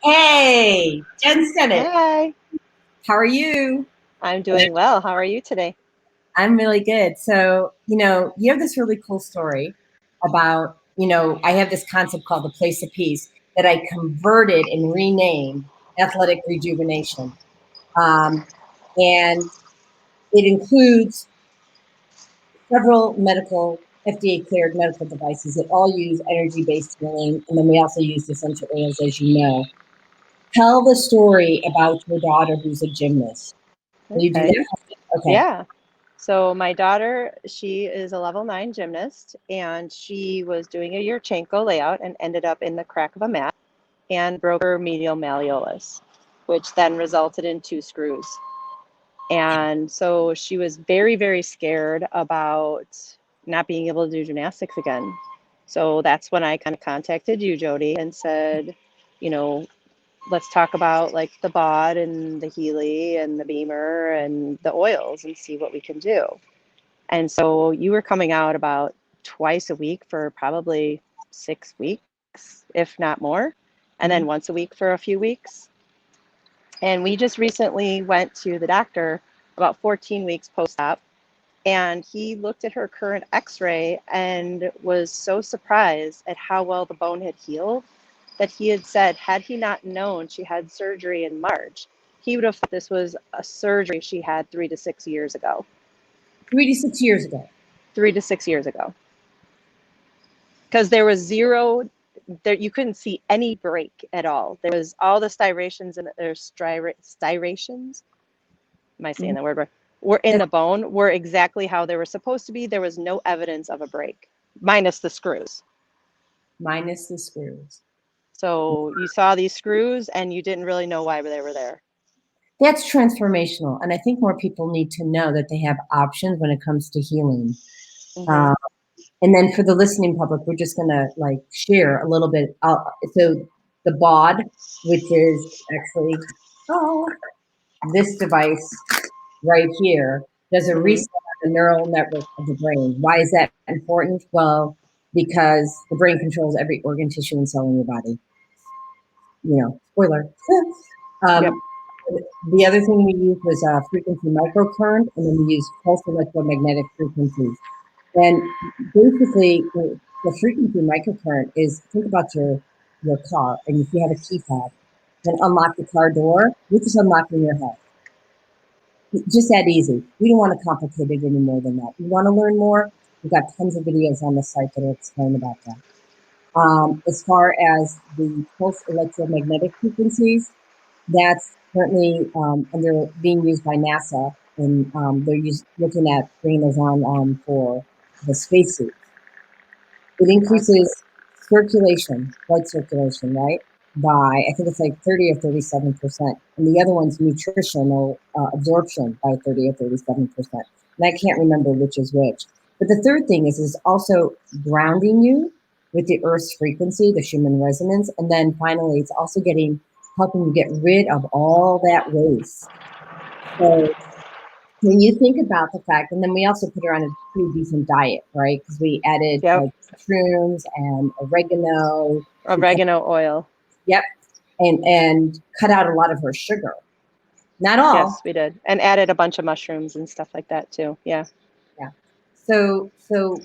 Hey, Jen Sennett. Hi, How are you? I'm doing well. How are you today? I'm really good. So, you have this really cool story about, I have this concept called the place of peace that I converted and renamed athletic rejuvenation. Um, and it includes several FDA cleared medical devices that all use energy based healing. And then we also use essential oils, as you know. Tell the story about your daughter who's a gymnast. Will you do Okay. that? Okay. Yeah. So my daughter, she is a level 9 gymnast, and she was doing a Yurchenko layout and ended up in the crack of a mat and broke her medial malleolus, which then resulted in 2 screws. And so she was very, very scared about not being able to do gymnastics again. So that's when I kind of contacted you, Jody, and said, you know, let's talk about like the BAUD and the HEALY and the BEMER and the oils and see what we can do. And so you were coming out about twice a week for probably 6 weeks, if not more, and then once a week for a few weeks. And we just recently went to the doctor about 14 weeks post-op, and he looked at her current x-ray and was so surprised at how well the bone had healed that he had said, had he not known she had surgery in March, he would have thought this was a surgery she had 3 to 6 years ago. 3 to 6 years ago. 3 to 6 years ago. Because there was zero, there you couldn't see any break at all. There was all the striations and striations. Am I saying that word right? Were in the bone were exactly how they were supposed to be. There was no evidence of a break, minus the screws. Minus the screws. So you saw these screws and you didn't really know why they were there. That's transformational. And I think more people need to know that they have options when it comes to healing. Mm-hmm. And then for the listening public, we're just going to share a little bit. So the BAUD, which is actually this device right here, does a Mm-hmm. reset on the neural network of the brain. Why is that important? Well, because the brain controls every organ, tissue, and cell in your body. Spoiler. Yep. The other thing we used was frequency microcurrent, and then we used pulse electromagnetic frequencies. And basically, the frequency microcurrent is, think about your car, and if you have a keypad, then unlock the car door, you're just unlocking your house. Just that easy. We don't want to complicate it any more than that. You want to learn more? We've got tons of videos on the site that will explain about that. As far as the pulse electromagnetic frequencies, that's currently being used by NASA, and they're looking at bringing those on for the spacesuits. It increases circulation, blood circulation, right? By, I think it's like 30 or 37%. And the other one's nutritional absorption by 30 or 37%. And I can't remember which is which. But the third thing is also grounding you with the Earth's frequency, the Schumann resonance. And then finally, it's also helping you get rid of all that waste. So when you think about the fact, and then we also put her on a pretty decent diet, right? Because we added mushrooms and oregano. Oregano oil. Yep. And cut out a lot of her sugar. Not all. Yes, we did. And added a bunch of mushrooms and stuff like that too. Yeah. Yeah. So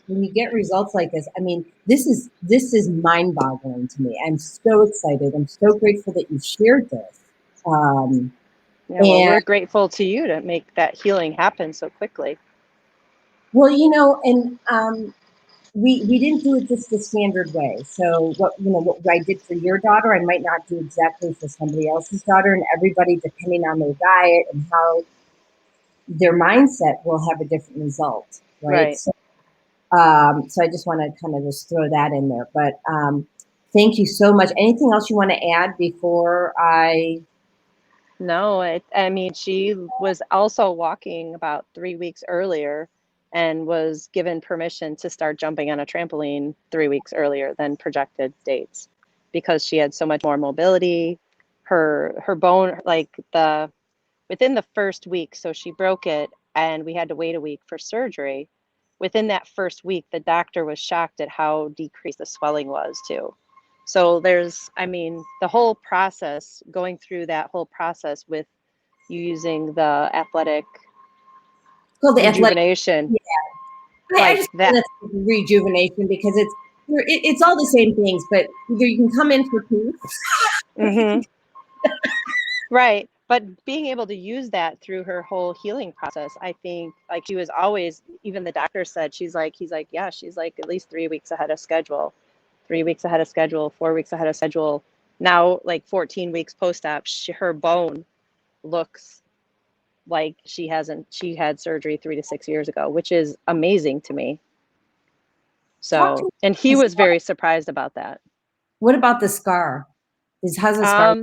when you get results like this, I mean, this is mind-boggling to me. I'm so excited. I'm so grateful that you shared this. Yeah, well, we're grateful to you to make that healing happen so quickly. Well, and we didn't do it just the standard way. So what I did for your daughter, I might not do exactly for somebody else's daughter, and everybody, depending on their diet and how their mindset, will have a different result, right? So I just want to kind of just throw that in there. But thank you so much. Anything else you want to add before I? No, I mean, she was also walking about 3 weeks earlier, and was given permission to start jumping on a trampoline 3 weeks earlier than projected dates because she had so much more mobility. Her bone, within the first week, so she broke it and we had to wait a week for surgery. Within that first week, the doctor was shocked at how decreased the swelling was too. So the whole process, going through that whole process with using the athletic It's called the athletic. rejuvenation, Yeah. I like just call that. it rejuvenation because it's all the same things, but either you can come in for peace. Mm-hmm. Right. But being able to use that through her whole healing process, I think, like, she was always, even the doctor said, he's like, yeah, she's like at least 3 weeks ahead of schedule, 3 weeks ahead of schedule, 4 weeks ahead of schedule. Now, like 14 weeks post-op, her bone looks like she had surgery 3 to 6 years ago, which is amazing to me. Talk to So, me. and he was very surprised about that. What about the scar? How's the scar?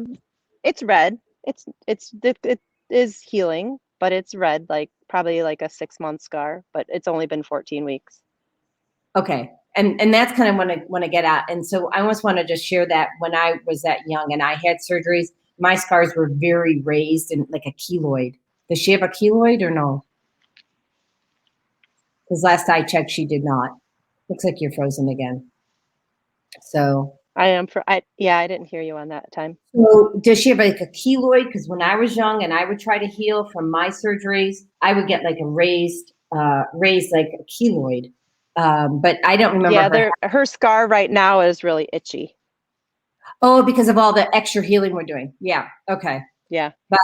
It's red. It is healing, but it's red, like probably like a 6-month scar, but it's only been 14 weeks. Okay. And that's kind of want to get at. And so I almost want to just share that when I was that young and I had surgeries, my scars were very raised and like a keloid. Does she have a keloid or no? Because last I checked, she did not. Looks like you're frozen again. So I didn't hear you on that time. So does she have like a keloid? Because when I was young and I would try to heal from my surgeries, I would get like a raised like a keloid. But I don't remember her. Her scar right now is really itchy. Oh, because of all the extra healing we're doing. Yeah. Okay. Yeah. But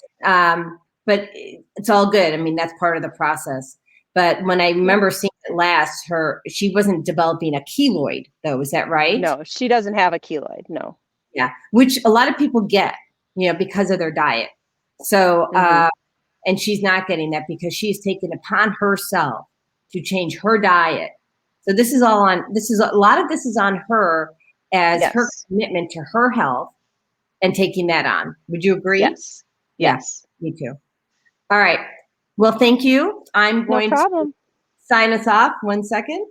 it's all good. I mean, that's part of the process. But when I remember seeing it last, she wasn't developing a keloid though. Is that right? No, she doesn't have a keloid. No. Yeah. Which a lot of people get, because of their diet. So, and she's not getting that because she's taken upon herself to change her diet. So a lot of this is on her as her commitment to her health and taking that on. Would you agree? Yes. Yes. Me too. All right. Well, thank you. I'm going to sign us off 1 second.